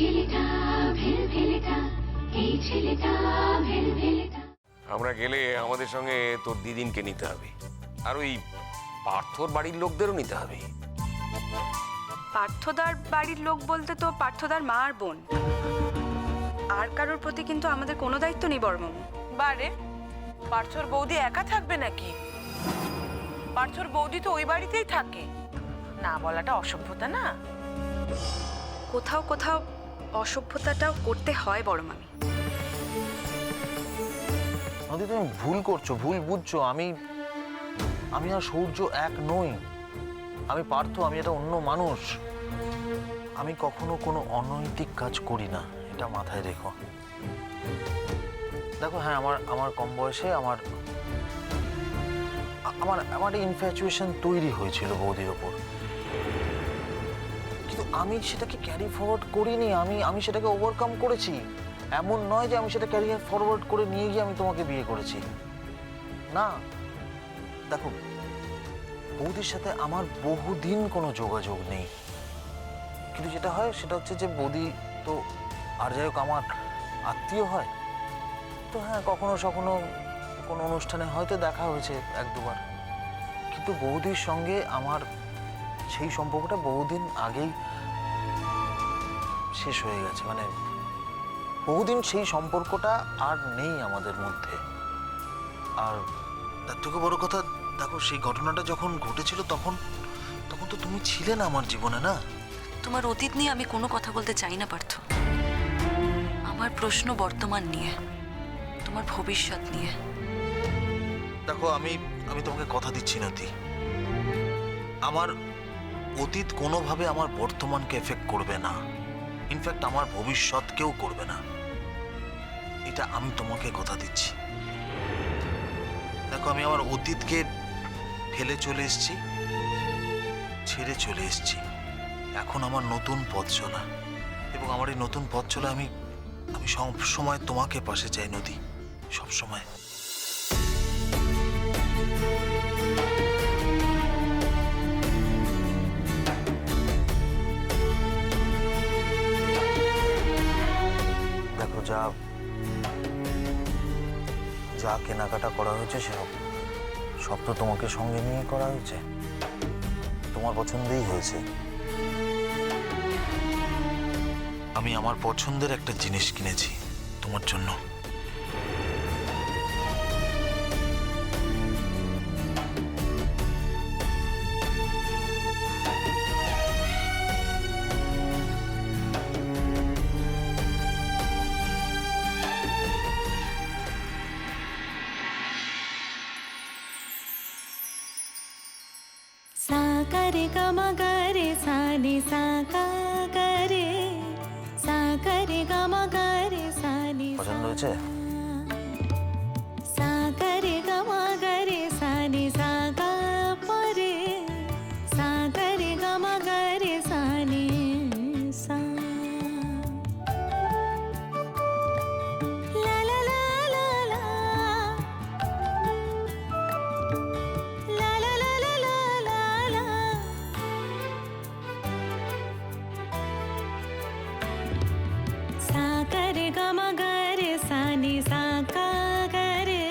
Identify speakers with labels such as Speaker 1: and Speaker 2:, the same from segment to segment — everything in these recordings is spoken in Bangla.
Speaker 1: ছেলেটা ভেলভেলেটা, এই ছেলেটা ভেলভেলেটা।
Speaker 2: আমরা গেলে আমাদের সঙ্গে তোর দিদিনকে নিতে হবে, আর ওই পার্থর বাড়ির লোকদেরও নিতে হবে।
Speaker 3: পার্থদার বাড়ির লোক বলতে তো পার্থদার মা আর বোন, আর কারোর প্রতি কিন্তু আমাদের কোনো দায়িত্ব নেই বর্মম।
Speaker 4: বারে পার্থর বৌদি একা থাকবে নাকি? পার্থর বৌদি তো ওই বাড়িতেই থাকে, না বলাটা অসভ্যতা না?
Speaker 3: কোথাও কোথাও অসভ্যতাটাও করতে হয় বড় মামি।
Speaker 5: নদী, তুমি ভুল করছো, ভুল বুঝছো। আমি আর সূর্য এক নই। আমি পার্থ, আমি এটা অন্য মানুষ। আমি কখনো কোনো অনৈতিক কাজ করি না, এটা মাথায় রেখো। দেখো, হ্যাঁ, আমার কম বয়সে আমার ইনফ্যাচুয়েশন তৈরি হয়েছিল বৌদির ওপর, কিন্তু আমি সেটাকে ক্যারি ফরওয়ার্ড করিনি। আমি সেটাকে ওভারকাম করেছি। এমন নয় যে আমি সেটা ক্যারিয়ার ফরওয়ার্ড করে নিয়ে গিয়ে আমি তোমাকে বিয়ে করেছি, না। দেখো, বৌদির সাথে আমার বহুদিন কোনো যোগাযোগ নেই, কিন্তু যেটা হয় সেটা হচ্ছে যে বৌদি তো আর যাই হোক আমার আত্মীয় হয়, তো হ্যাঁ, কখনো সখনো কোনো অনুষ্ঠানে হয়তো দেখা হয়েছে এক দুবার, কিন্তু বৌদির সঙ্গে আমার সেই সম্পর্কটা বহুদিন আগেই শেষ হয়ে গেছে। মানে বহুদিন সেই সম্পর্কটা আর নেই আমাদের মধ্যে। আর তার থেকে বড় কথা, দেখো, সেই ঘটনাটা যখন ঘটেছিল তখন তো তুমি ছিলে না আমার জীবনে, না?
Speaker 6: তোমার অতীত নিয়ে আমি কোনো কথা বলতে চাই না পার্থ। আমার প্রশ্ন বর্তমান নিয়ে, তোমার ভবিষ্যৎ নিয়ে।
Speaker 5: দেখো, আমি তোমাকে কথা দিচ্ছি নতি, আমার অতীত কোনোভাবে আমার বর্তমানকে এফেক্ট করবে না, ইনফ্যাক্ট আমার ভবিষ্যৎকেও করবে না, এটা আমি তোমাকে কথা দিচ্ছি। দেখো, আমি আমার অতীতকে ফেলে চলে এসেছি, ছেড়ে চলে এসেছি। এখন আমার নতুন পথ চলা, এবং আমার এই নতুন পথ চলা আমি সব সময় তোমাকে পাশে চাই নদী, সব সময়। দেখো, যা কেনাকাটা করা হয়েছে সব তো তোমাকে সঙ্গে নিয়ে করা হয়েছে, তোমার পছন্দেই হয়েছে। আমি আমার পছন্দের একটা জিনিস কিনেছি তোমার জন্য।
Speaker 7: सा करे ग म ग रे सा नि सा गा ग रे सा करे ग म ग रे सा नि
Speaker 5: পছন্দ হয়েছে?
Speaker 7: सा करे ग म ग रे सा नि सा गा प रे सा करे ग म ग रे सा नि सा ला ला ला ला ला ला ला ला ला ला ला सा करे ग म ग रे सा नि सा गा ग रे।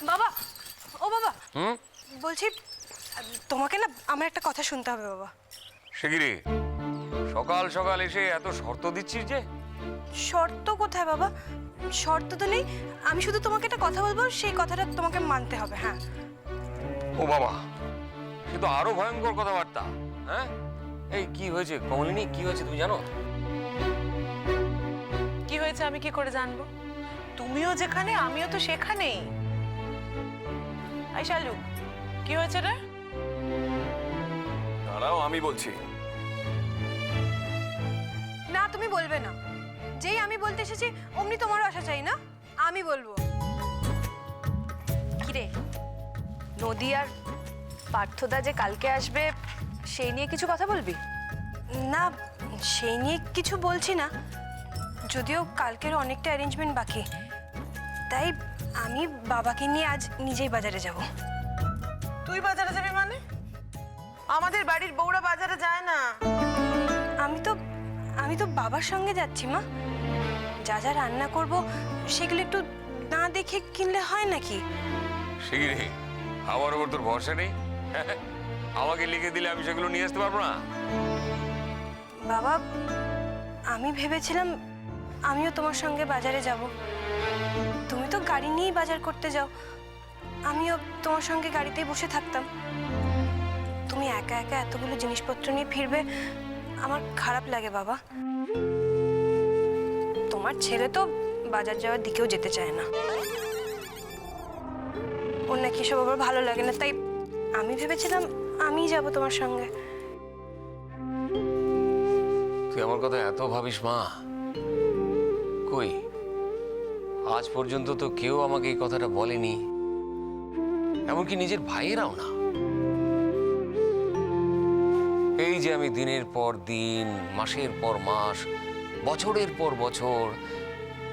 Speaker 8: বাবা, ও বাবা,
Speaker 2: হুম?
Speaker 8: বলছি তোমাকে না আমার একটা কথা শুনতে হবে বাবা।
Speaker 2: সে কি রে, সকাল সকাল এসে এত শর্ত দিচ্ছিস যে?
Speaker 8: শর্ত কোথায় বাবা? শর্ত তো নেই, আমি শুধু তোমাকে একটা কথা বলবো, সেই কথাটা তোমাকে মানতে হবে। হ্যাঁ।
Speaker 2: ও বাবা, সে তো আরো ভয়ঙ্কর কথাবার্তা। হ্যাঁ, এই কি হয়েছে কমলিনী, কি হয়েছে তুমি জানো?
Speaker 4: কি হয়েছে আমি কি করে জানবো? তুমিও যেখানে আমিও তো সেখানেই। আই শালু, কি হয়েছে রে?
Speaker 2: দাঁড়াও, আমি বলছি।
Speaker 8: না, তুমি বলবে না। যেই আমি বলতে এসেছি অমনি তোমারও আসা চাই না, আমি বলবো।
Speaker 3: কিরে, নদী আর পার্থদা যে কালকে আসবে সেই নিয়ে কিছু কথা বলবি?
Speaker 8: না, সেই নিয়ে কিছু বলছি না, যদিও কালকের অনেকটা অ্যারেঞ্জমেন্ট বাকি, তাই আমি বাবাকে নিয়ে আজ নিজেই বাজারে যাব।
Speaker 4: তুই বাজারে যাবি মানে? আমাদের বাড়ির বউরা বাজারে যায় না।
Speaker 8: আমি তো বাবার সঙ্গে যাচ্ছি মা। যা যা রান্না করব সেগুলো একটু না দেখে কিনলে হয় নাকি?
Speaker 2: সেই রে, আমার ওপর তোর ভরসা নেই? আমাকে লিখে দিলে আমি সেগুলো নিয়ে আসতে পারবো না?
Speaker 8: বাবা, আমি ভেবেছিলাম আমিও তোমার সঙ্গে বাজারে যাব। তুমি তো গাড়ি নিয়েই বাজার করতে যাও, আমিও তোমার সঙ্গে গাড়িতেই বসে থাকতাম। তুমি একা একা এতগুলো জিনিসপত্র নিয়ে ফিরবে, আমার খারাপ লাগে বাবা। তোমার ছেলে তো বাজার যাওয়ার দিকেও যেতে চায় না, ওর নাকি সব আবার ভালো লাগে না, তাই আমি ভেবেছিলাম আমিই যাব তোমার সঙ্গে।
Speaker 2: তুই আমার কথা এত ভাবিস মা? কই, আজ পর্যন্ত তো কেউ আমাকে এই কথাটা বলেনি, এমনকি নিজের ভাইয়েরাও না। এই যে আমি দিনের পর দিন, মাসের পর মাস, বছরের পর বছর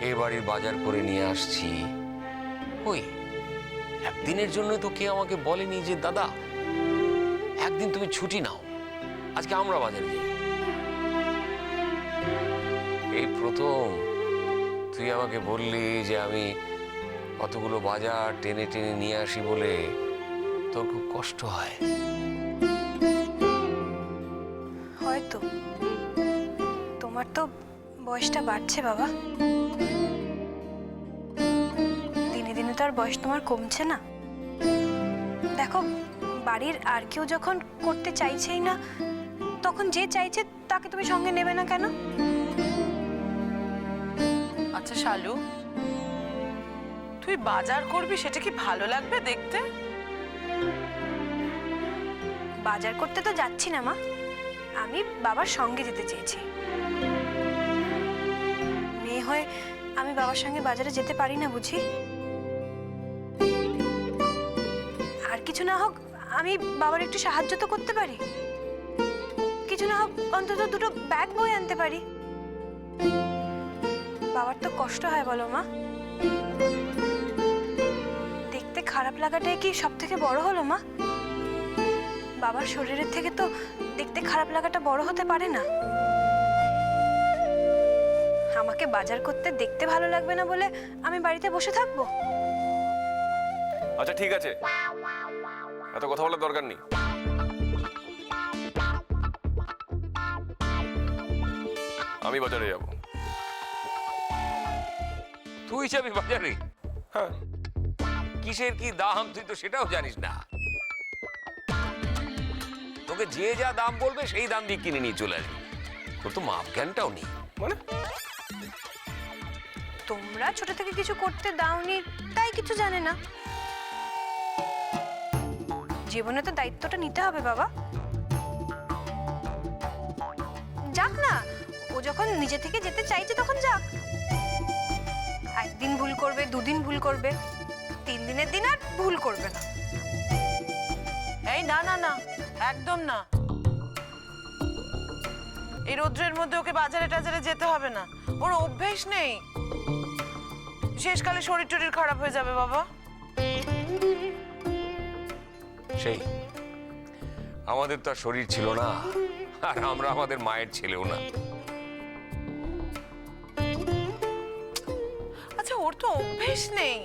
Speaker 2: এই বাড়ির বাজার করে নিয়ে আসছি, কই একদিনের জন্য তো কে আমাকে বলেনি যে দাদা একদিন তুমি ছুটি নাও, আজকে আমরা বাজারে যাই। এই প্রথম তুই আমাকে বললি যে আমি কতগুলো বাজার টেনে টেনে নিয়ে আসি বলে তোর খুব কষ্ট হয়।
Speaker 8: হয়তো তোমার তো বয়সটা বাড়ছে বাবা, দিনে দিনে তো আর বয়স তোমার কমছে না। দেখো, বাড়ির আর কেউ যখন করতে চাইছেই না, তখন যে চাইছে তাকে তুমি সঙ্গে নেবে না কেন?
Speaker 4: আচ্ছা শালু, তুই বাজার করবি সেটা কি ভালো লাগবে দেখতে?
Speaker 8: বাজার করতে তো যাচ্ছি না মা, আমি বাবার সঙ্গে যেতে চেয়েছি। মেয়ে হয়ে আমি বাবার সঙ্গে বাজারে যেতে পারি না বুঝি? আর কিছু না হোক আমি বাবার একটু সাহায্য তো করতে পারি, কিছু না হোক অন্তত দুটো ব্যাগ বই আনতে পারি। বাবার তো কষ্ট হয় বলো মা? দেখতে খারাপ লাগাটাই কি সব থেকে বড় হলো মা? বাবার শরীরের থেকে তো দেখতে খারাপ লাগাটা বড় হতে পারে না। আমাকে বাজার করতে দেখতে ভালো লাগবে না বলে আমি বাড়িতে বসে থাকবো?
Speaker 9: আচ্ছা ঠিক আছে, এত কথা বলার দরকার নেই। আমি বাজারে যাব।
Speaker 2: তুই যাবি বাজারে?
Speaker 9: হ্যাঁ।
Speaker 2: কিসের কি দাম তুই তো সেটাও জানিস না। তোকে যে যা দাম বলবে সেই দাম দিয়ে কিনে নিয়ে চলে আসবি, তোর তো মাপ জ্ঞানটাও নেই।
Speaker 9: মানে
Speaker 8: তোমরা ছোট থেকে কিছু করতে দাওনি তাই কিছু জানে না। জীবনে তো দায়িত্বটা নিতে হবে বাবা। যাক না, ও যখন নিজে থেকে যেতে চাইছে তখন যাক। একদিন ভুল করবে, দুদিন ভুল করবে, 3 দিনের দিন আর ভুল করবে না।
Speaker 4: এই না না না, একদম না। এই রোদ্রের মধ্যে ওকে বাজারে টাজারে যেতে হবে না, ওর অভ্যেস নেই। শেষকালে শরীর টরীর খারাপ হয়ে যাবে বাবা।
Speaker 2: সেই আমাদের তো আর শরীর ছিল না, আর আমরা আমাদের মায়ের ছেলেও না।
Speaker 4: আচ্ছা, ওর তো অভ্যেস নেই।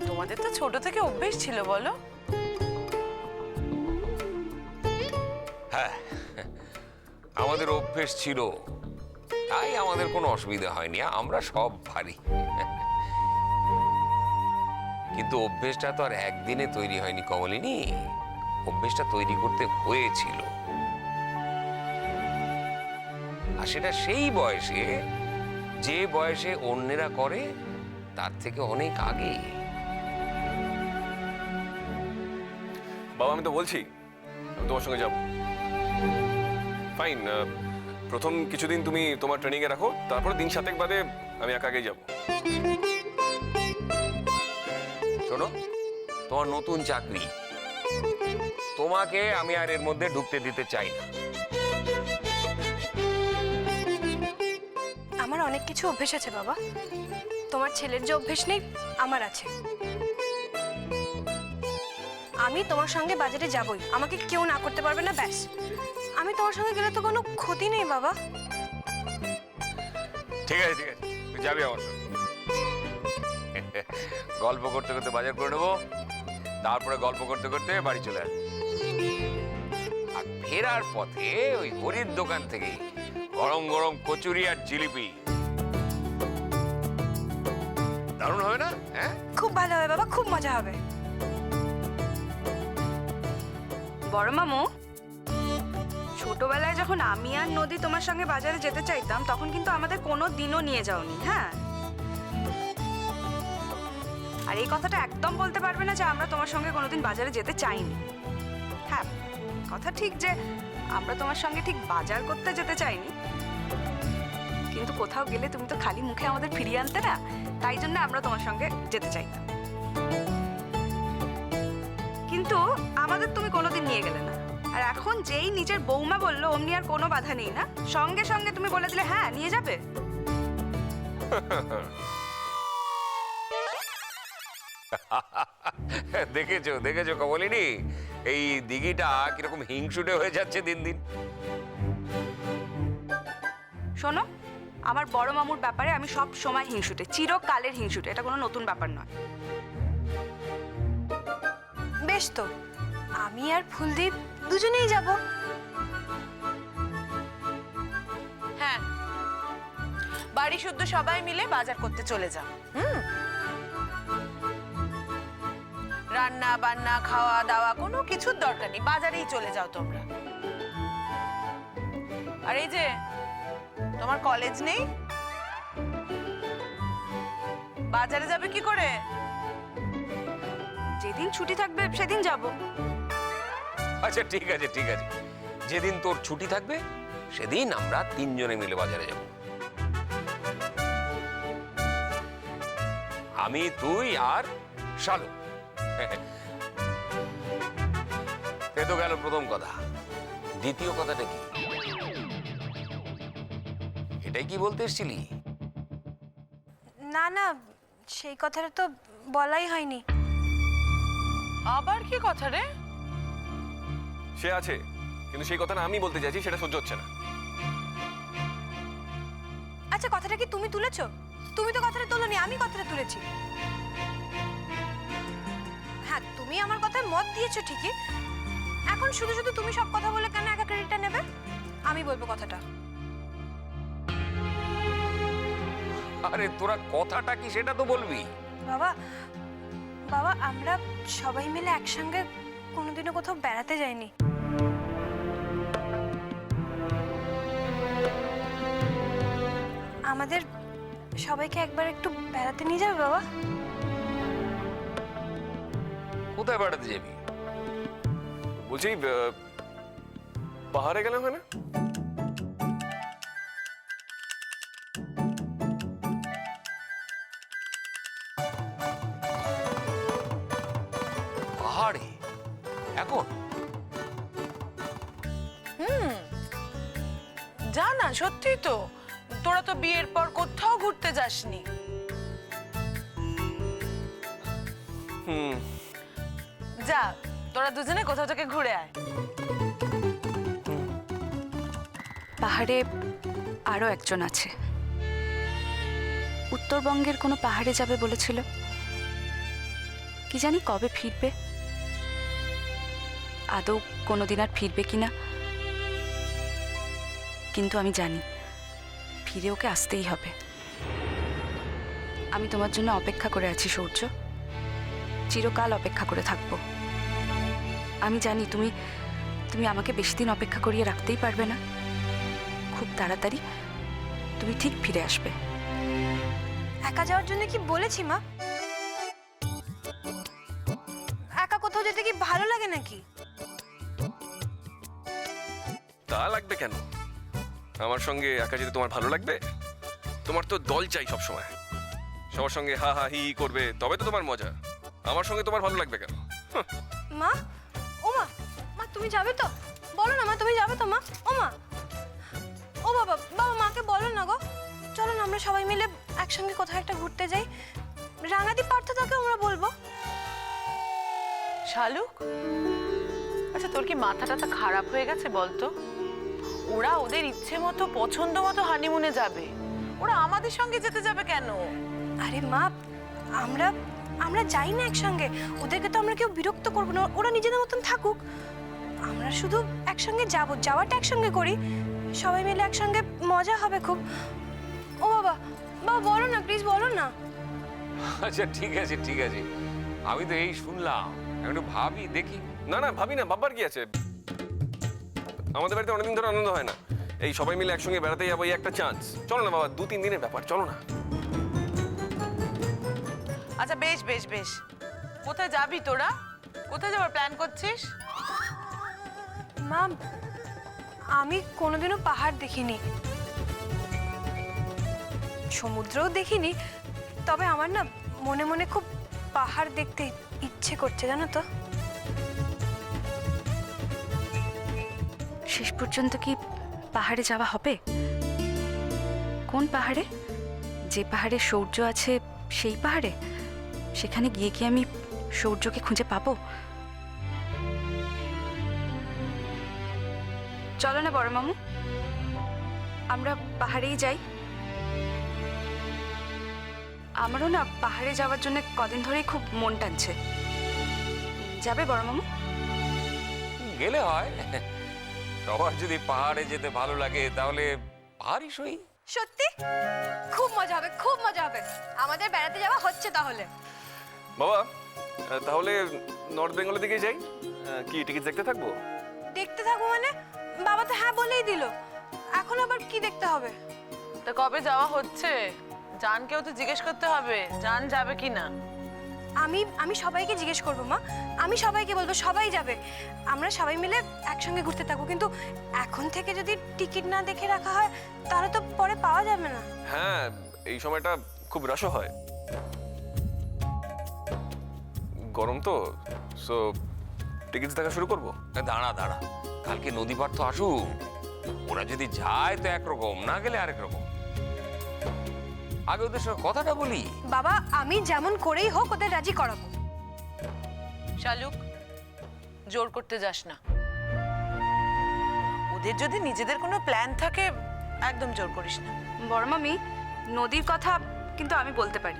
Speaker 4: তোমাদের তো ছোট থেকে অভ্যেস ছিল বলো?
Speaker 2: হ্যাঁ, আমাদের অভ্যেস ছিল, তাই আমাদের কোনো অসুবিধা হয়নি, আমরা সব পারি। কিন্তু অভ্যেসটা তো আর একদিনে তৈরি হয়নি কমলিনী, অভ্যেসটা তৈরি করতে হয়েছিল। আর সেটা সেই বয়সে, যে বয়সে অন্যেরা করে তার থেকে অনেক আগে।
Speaker 9: বাবা, আমি তো বলছি আমি তোমার সঙ্গে যাব। ফাইন, প্রথম কিছুদিন তুমি তোমার ট্রেনিং এ রাখো, তারপর দিন 7 বাদে আমি একা আগেই যাব।
Speaker 2: শোনো, তোমার নতুন চাকরি, তোমাকে আমি আর এর মধ্যে ঢুকতে দিতে চাই না।
Speaker 8: আমার অনেক কিছু অভ্যেস আছে বাবা। তোমার ছেলের যে অভ্যেস নেই আমার আছে। আমি তোমার সঙ্গে বাজারে যাবই, আমাকে কেউ না করতে পারবে না, ব্যাস। আমি তোমার সঙ্গে গেলে তো কোনো ক্ষতি নেই বাবা।
Speaker 2: ঠিক আছে ঠিক আছে, তুই যাবি আমার সঙ্গে। গল্প করতে করতে বাজার করে নেবো, তারপরে গল্প করতে করতে বাড়ি চলে আসবো। আর ফেরার পথে ওই হরির দোকান থেকে গরম গরম কচুরি আর জিলিপি, দারুণ হবে না? হ্যাঁ,
Speaker 8: খুব ভালো হবে বাবা, খুব মজা হবে।
Speaker 3: বড় মামু, ছোটবেলায় যখন আমি আর নদী তোমার সঙ্গে বাজারে যেতে চাইতাম তখন কিন্তু আমাদের কোনো দিনও নিয়ে যাওনি। হ্যাঁ, আর এই কথাটা একদম বলতে পারবে না যে আমরা তোমার সঙ্গে কোনোদিন বাজারে যেতে চাইনি। হ্যাঁ, কথা ঠিক যে আমরা তোমার সঙ্গে ঠিক বাজার করতে যেতে চাইনি, কিন্তু কোথাও গেলে তুমি তো খালি মুখে আমাদের ফিরিয়ে আনতে না, তাই জন্য আমরা তোমার সঙ্গে যেতে চাইতাম। কিন্তু আমাদের তুমি কোনোদিন নিয়ে গেলে না, আর এখন যেই নিজের বৌমা বললো অমনি আর কোনো বাধা নেই না, সঙ্গে সঙ্গে তুমি বলে দিলে হ্যাঁ নিয়ে যাবে।
Speaker 2: দেখেছো দেখেছো কমলিনী, এই দিঘিটা কিরকম হিংসুটে হয়ে যাচ্ছে দিন দিন।
Speaker 3: শোনো, আমার বড় মামুর ব্যাপারে আমি সব সময় হিংসুটে, চিরকালের হিংসুটে, এটা কোনো নতুন ব্যাপার নয়।
Speaker 8: বেশ তো, আমি আর ফুলদীপ দুজনেই যাব।
Speaker 4: হ্যাঁ, বাড়ি শুদ্ধ সবাই মিলে বাজার করতে চলে যাও। রান্না বান্না খাওয়া দাওয়া কোনো কিছুর দরকার নেই, বাজারেই চলে যাও তোমরা। আর এই যে তোমার কলেজ নেই, বাজারে যাবে কি করে?
Speaker 3: যেদিন ছুটি থাকবে সেদিন যাব।
Speaker 2: আচ্ছা ঠিক আছে ঠিক আছে, যেদিন তোর ছুটি থাকবে সেদিন আমরা তিনজনে মিলে বাজারে যাব। আমি, তুই আর শালু। এ তো গেল প্রথম কথা। দ্বিতীয় কথাটা কি? এটাই কি বলতে এসেছিলি?
Speaker 8: না না, সেই কথাটা তো বলাই হয়নি।
Speaker 4: আবার কি কথা রে?
Speaker 9: সে আছে, কিন্তু সেই কথাটা আমি বলতে চাইছি, সেটা সহ্য হচ্ছে না।
Speaker 8: আচ্ছা, কথাটা কি তুমি তুলেছো? তুমি তো কথাটা তোলোনি, আমি কথাটা তুলেছি। হ্যাঁ, তুমি আমার কথায় মত দিয়েছো ঠিকই, এখন শুধু শুধু তুমি সব কথা বলে কেন একা ক্রেডিটটা নেবে? আমি বলবো কথাটা।
Speaker 2: আরে তোরা কথাটা কি সেটা তো বলবি।
Speaker 8: বাবা, বাবা, আমরা সবাই মিলে একসঙ্গে কোনোদিনও কোথাও বেড়াতে যাইনি। আমাদের সবাইকে একবার একটু বেড়াতে নিয়ে যাবে বাবা?
Speaker 2: কোথায় বেড়াতে যাবি?
Speaker 9: বলছি পাহাড়ে গেলাম, হয় না?
Speaker 2: পাহাড়ে এখন?
Speaker 4: যা না, সত্যি তো, তোরা তো বিয়ের পর কোথাও ঘুরতে যাসনি। যা, তোরা দুজনে কোথাও থেকে ঘুরে আয়।
Speaker 3: পাহাড়ে আরো একজন আছে, উত্তরবঙ্গের কোনো পাহাড়ে যাবে বলেছিল, কি জানি কবে ফিরবে, আদৌ কোনোদিন আর ফিরবে কিনা, কিন্তু আমি জানি ফিরে ওকে আসতেই হবে। আমি তোমার জন্য অপেক্ষা করে আছি সূর্য, চিরকাল অপেক্ষা করে থাকবো। আমি জানি তুমি তুমি আমাকে বেশি দিন অপেক্ষা করিয়ে রাখতেই পারবে না, খুব তাড়াতাড়ি তুমি ঠিক ফিরে আসবে।
Speaker 8: একা যাওয়ার জন্য কি বলেছি মা? একা কোথাও যেতে কি ভালো লাগে নাকি?
Speaker 9: তা লাগবে কেন? আমার সঙ্গে একা যেতে তোমার ভালো লাগবে? তোমার তো দল চাই সব সময়, সবার সঙ্গে হা হা হি হি করবে, তবে তো তোমার মজা। আমার সঙ্গে তোমার ভালো লাগবে কেন?
Speaker 8: মা, ও মা, মা তুমি যাবে তো? বলো না মা, তুমি যাবে তো মা? ও মা, ও বাবা, বাবা মাকে বলো না গো, চলো না আমরা সবাই মিলে একসঙ্গে কোথাও একটা ঘুরতে যাই। রাঙাদি পার্থদাকে আমরা বলবো।
Speaker 4: শালুক, আচ্ছা তোর কি মাথাটা খারাপ হয়ে গেছে বলতো? ওরা ওদের ইচ্ছে মতো পছন্দ মতো হানিমুনে যাবে, ওরা আমাদের সঙ্গে যেতে যাবে কেন?
Speaker 8: আরে মা, আমরা আমরা যাই না একসঙ্গে, ওদেরকে তো আমরা কেউ বিরক্ত করবো না, ওরা নিজেদের মতন থাকুক। আমরা শুধু একসঙ্গে যাওয়াটা একসঙ্গে করি, সবাই মিলে একসঙ্গে মজা হবে খুব। ও বাবা, বাবা বলো না প্লিজ, বলো না।
Speaker 2: আচ্ছা ঠিক আছে ঠিক আছে, আমি তো এই শুনলাম, আমি একটু ভাবি দেখি।
Speaker 9: না না ভাবি না, বাবার কি আছে? আমাদের বাড়িতে অনেকদিন ধরে আনন্দ হয় না, এই সবাই মিলে একসঙ্গে বেড়াতে যাবো, এই একটা চান্স। চলো না বাবা, 2-3 দিনের ব্যাপার, চলো না।
Speaker 4: আচ্ছা বেশ বেশ বেশ, কোথায় যাবি তোরা? কোথায় যাবার প্ল্যান করছিস?
Speaker 8: মা, আমি কোনোদিনও পাহাড় দেখিনি, সমুদ্রও দেখিনি, তবে আমার না মনে মনে খুব পাহাড় দেখতে ইচ্ছে করছে, জানো তো।
Speaker 3: শেষ পর্যন্ত কি পাহাড়ে যাওয়া হবে? কোন পাহাড়ে? যে পাহাড়ে সূর্য আছে সেই পাহাড়ে? সেখানে গিয়ে কি আমি সূর্যকে খুঁজে পাবো? চলো না বড় মামু, আমরা পাহাড়েই যাই। আমারও না পাহাড়ে যাওয়ার জন্য কদিন ধরেই খুব মন টানছে। যাবে বড় মামু?
Speaker 2: গেলে হয়, সবার যদি পাহাড়ে যেতে ভালো লাগে তাহলে পাহাড়ই সই।
Speaker 8: সত্যি খুব মজা হবে, খুব মজা হবে, আমাদের বেড়াতে যাওয়া হচ্ছে তাহলে।
Speaker 9: বাবা তাহলে নর্থ বেঙ্গলের দিকে যাই, কি টিকিট দেখতে থাকবো?
Speaker 8: দেখতে থাকবো মানে? বাবা তো হ্যাঁ বলেই দিল, এখন আবার কি দেখতে হবে?
Speaker 4: তা কবে যাওয়া হচ্ছে? জানকেও তো জিজ্ঞেস করতে হবে, জান যাবে কি না।
Speaker 8: আমি সবাইকে জিজ্ঞেস করবো মা, আমি সবাইকে বলবো, সবাই যাবে, আমরা সবাই মিলে একসঙ্গে ঘুরতে থাকবো। কিন্তু এখন থেকে যদি টিকিট না দেখে রাখা হয় তাহলে তো পরে পাওয়া যাবে না।
Speaker 9: হ্যাঁ, এই সময়টা খুব রাশও হয়, গরম তো, সো টিকিট দেখা শুরু করবো।
Speaker 2: দাঁড়া দাঁড়া, কালকে নদী পার তো আসুক, ওরা যদি যায় তো একরকম, না গেলে আরেক রকম। আগে ওদের সঙ্গে কথাটা বলি।
Speaker 8: বাবা, আমি যেমন করেই হোক ওদের রাজি করাবো।
Speaker 4: শালুক, জোর করতে যাস না, ওদের যদি নিজেদের কোনো প্ল্যান থাকে একদম জোর করিস না।
Speaker 3: বড় মামি, নদীর কথা কিন্তু আমি বলতে পারি।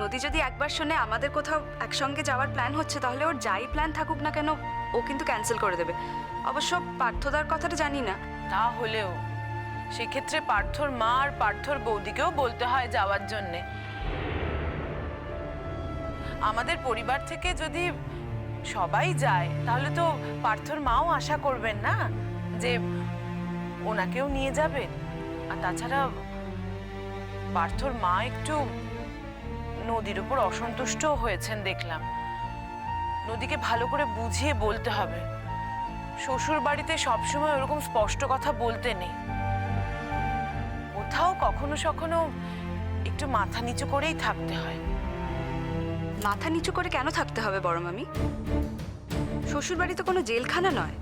Speaker 3: নদী যদি একবার শুনে আমাদের কোথাও একসঙ্গে যাওয়ার প্ল্যান হচ্ছে, তাহলে ওর যাই প্ল্যান থাকুক না কেন ও কিন্তু ক্যান্সেল করে দেবে। অবশ্য পার্থদার কথাটা জানি না।
Speaker 4: তা হলেও সেক্ষেত্রে পার্থর মা আর পার্থর বৌদিকেও বলতে হয় যাওয়ার জন্যে। আমাদের পরিবার থেকে যদি সবাই যায় তাহলে তো পার্থর মাও আশা করবেন না যে ওনাকেও নিয়ে যাবেন। আর তাছাড়া পার্থর মা একটু নদীর উপর অসন্তুষ্ট হয়েছেন দেখলাম। নদীকে ভালো করে বুঝিয়ে বলতে হবে, শ্বশুর বাড়িতে সবসময় ওরকম স্পষ্ট কথা বলতে নেই, কোথাও কখনো সখনো একটু মাথা নিচু করেই থাকতে হয়।
Speaker 3: মাথা নিচু করে কেন থাকতে হবে বড় মামি? শ্বশুরবাড়ি তো কোনো জেলখানা নয়,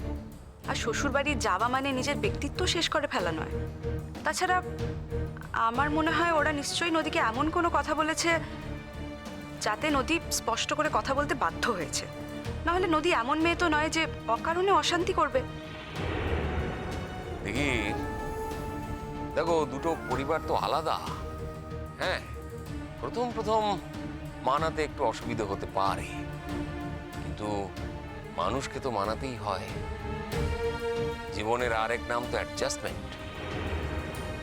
Speaker 3: আর শ্বশুরবাড়ি যাওয়া মানে নিজের ব্যক্তিত্ব শেষ করে ফেলা নয়। তাছাড়া আমার মনে হয় ওরা নিশ্চয়ই নদীকে এমন কোনো কথা বলেছে যাতে নদী স্পষ্ট করে কথা বলতে বাধ্য হয়েছে। নাহলে নদী এমন মেয়ে তো নয় যে অকারণে অশান্তি করবে।
Speaker 2: দেখি, দেখো দুটো পরিবার তো আলাদা। হ্যাঁ, প্রথম প্রথম মানাতে একটু অসুবিধা হতে পারে, কিন্তু মানুষকে তো মানাতেই হয়। জীবনের আরেক নাম তো অ্যাডজাস্টমেন্ট।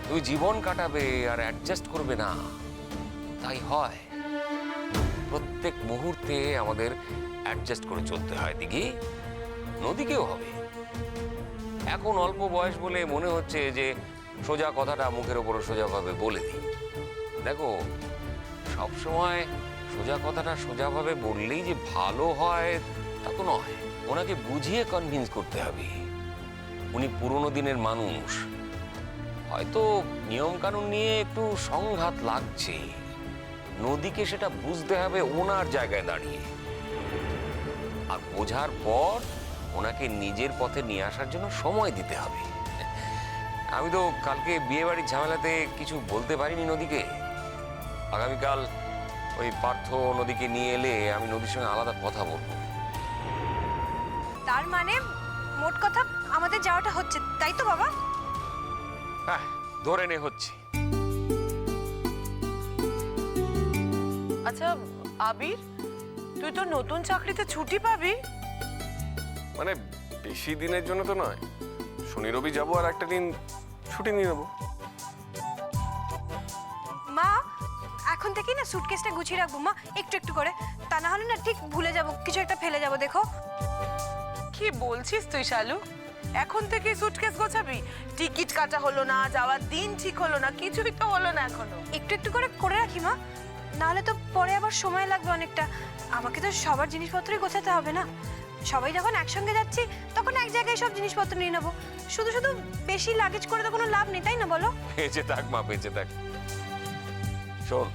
Speaker 2: তুমি জীবন কাটাবে আর অ্যাডজাস্ট করবে না, তাই হয়। প্রত্যেক মুহূর্তে আমাদের অ্যাডজাস্ট করে চলতে হয়। দিঘি, নদীকেও হবে। এখন অল্প বয়স বলে মনে হচ্ছে যে সোজা কথাটা মুখের ওপর সোজাভাবে বলে দিই। দেখো, সবসময় সোজা কথাটা সোজাভাবে বললেই যে ভালো হয় তা তো নয়। ওনাকে বুঝিয়ে কনভিন্স করতে হবে। উনি পুরোনো দিনের মানুষ, হয়তো নিয়ম কানুন নিয়ে একটু সংঘাত লাগছে। নদীকে সেটা বুঝতে হবে ওনার জায়গায় দাঁড়িয়ে, আর বোঝার পর ওনাকে নিজের পথে নিয়ে আসার জন্য সময় দিতে হবে। আমি তো কালকে বিয়ে বাড়ির ঝামেলাতে কিছু বলতে পারিনি নদীকে। আগামীকাল ওই পার্থ নদীকে নিয়ে এলে আমি নদীর সঙ্গে আলাদা কথা বলবো।
Speaker 8: তার মানে মোট কথা আমাদের যাওয়াটা হচ্ছে, তাই তো বাবা?
Speaker 2: হ্যাঁ, ধরে নে হচ্ছে।
Speaker 4: আচ্ছা আবির, তুই তো নতুন চাকরিতে ছুটি পাবি।
Speaker 9: মানে বেশি দিনের জন্য তো নয়, শনি রবি যাবো আর একটা দিন ছুটি নিয়ে নেবো।
Speaker 8: মা এখন থেকেই না সুটকেসটা গুছিয়ে রাখবো মা, একটু একটু করে, তা না হলে না ঠিক ভুলে যাব, কিছু একটা ফেলে যাব। দেখো
Speaker 4: কি বলছিস তুই শালু? এখন থেকে সুটকেস গোছাবি? টিকিট কাটা হলো না, যাওয়ার দিন ঠিক হলো না, কিছুই তো হলো না এখনো।
Speaker 8: একটু একটু করে করে রাখি মা, নাহলে তো পরে আবার সময় লাগবে অনেকটা। আমাকে তো সবার জিনিসপত্রই গোছাতে হবে না। সবাই যখন একসঙ্গে যাচ্ছি তখন এক জায়গায় সব জিনিসপত্র নিয়ে নেবো। শুধু শুধু বেশি লাগেজ করে তো কোনো লাভ নেই, তাই না বলো?
Speaker 2: বেঁচে থাক মা, বেঁচে থাক। শোন,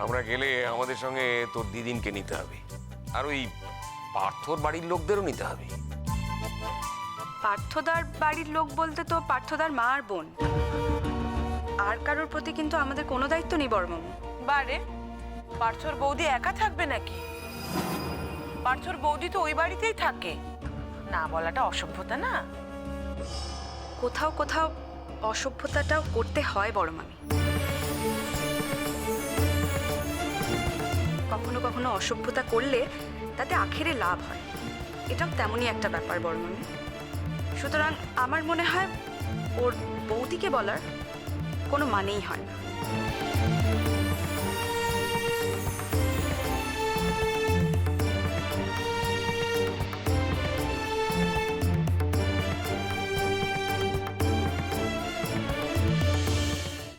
Speaker 2: আমরা গেলে আমাদের সঙ্গে তোর দিদিনকে নিতে হবে, আর ওই পার্থর বাড়ির লোকদেরও নিতে হবে।
Speaker 3: পার্থদার বাড়ির লোক বলতে তো পার্থদার মা আর বোন, আর কারোর প্রতি কিন্তু আমাদের কোনো দায়িত্ব নেই বড়মামু।
Speaker 4: বারে, পার্থর বৌদি একা থাকবে নাকি? পার্থর বৌদি তো ওই বাড়িতেই থাকে, না বলাটা অসভ্যতা না?
Speaker 3: কোথাও কোথাও অসভ্যতাটাও করতে হয় বড় মামি। কখনো কখনো অসভ্যতা করলে তাতে আখেরে লাভ হয়, এটাও তেমনই একটা ব্যাপার বড় মামি। সুতরাং আমার মনে হয় ওর বৌদিকে বলার কোনো মানেই হয় না।